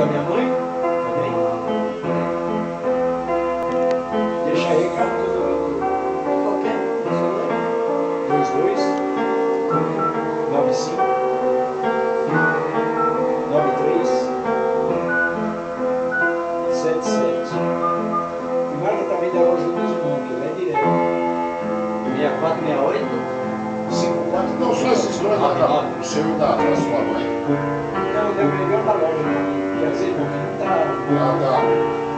da minha mãe, também. Deixa aí, recado que eu tô indo. Qualquer? 22 95 93 77. E marca também da loja dos nomes, vai direto. 6468? 54. Não, só esses dois lá da o seu e da sua mãe. Não, deve ligar da loja, quer dizer, porque não tá.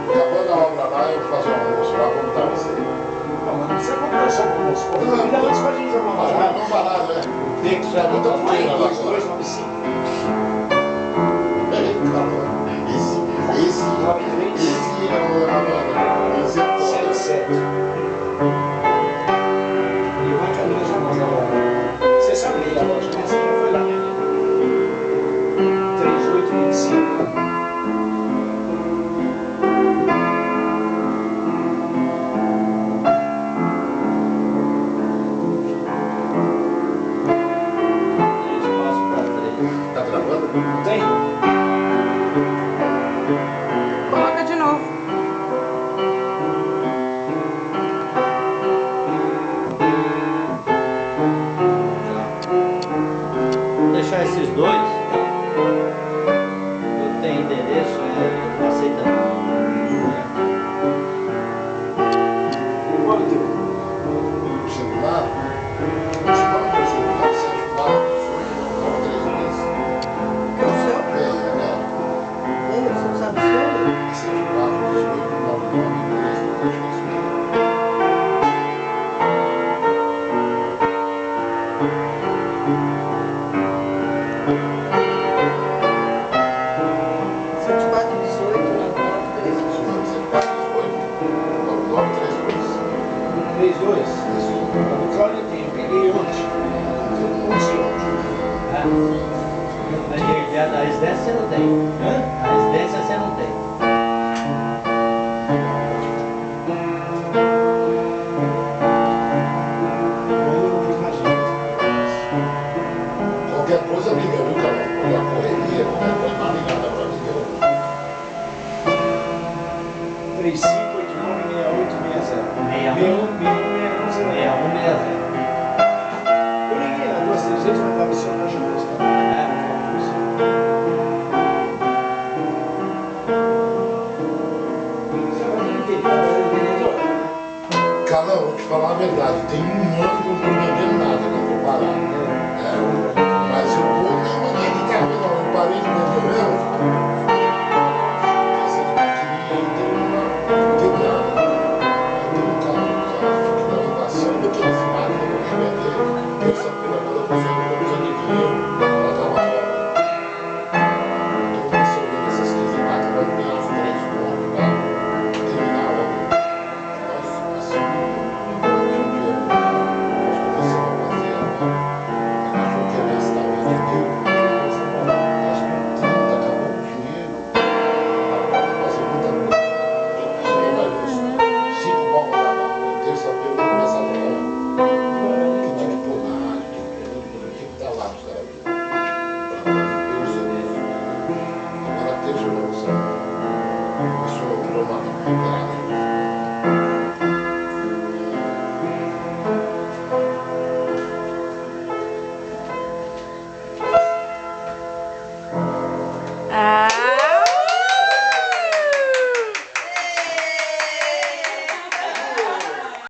Acabando a obra lá, eu vou fazer um almoço lá, vou botar você. Não, mas não precisa comprar só com você. Ainda antes pra gente jogar uma Mas barata. não barato, né? Tem que já Muita botar mais. poeira lá agora. 2295. Esse é o 77. E vai que a loja não joga. Você sabe que a loja, né? Você já foi lá, né? 3825. Espaço para 3. Tá gravando? Não tem? Coloca de novo. Vou deixar esses dois. Eu tenho endereço, não aceita não. Qual é o teu? O celular? O celular, 74, 18, 932. É o seu? É, né? Você não sabe o seu? 74, 18, 932. O Cláudio tem, eu peguei ontem. A residência você não tem. Hã? A residência você não tem. Qualquer coisa liga, viu, cara? Qualquer correria, qualquer coisa, dá uma ligada pra mim. 35896860. 6160. Eu liguei lá 2, 3 vezes, mas estava só na janela. Você vai me entender, vendedor? Carlão, vou te falar a verdade, tem um ano que eu não tô vendendo nada, não vou parar. Mas eu vou, não, mas não é que tá vendo, eu parei de vender mesmo. Essas maquininhas aí tem uma quebrada. Tem um carro de navegação, daqueles máquinas que eu vou vender. Terça-feira agora eu vou sair, eu preciso de dinheiro pra dar uma prova. Então, se eu vender essas 15 máquinas, vai ganhar uns 3 pontos pra terminar a obra. Nossa, assim, Ah!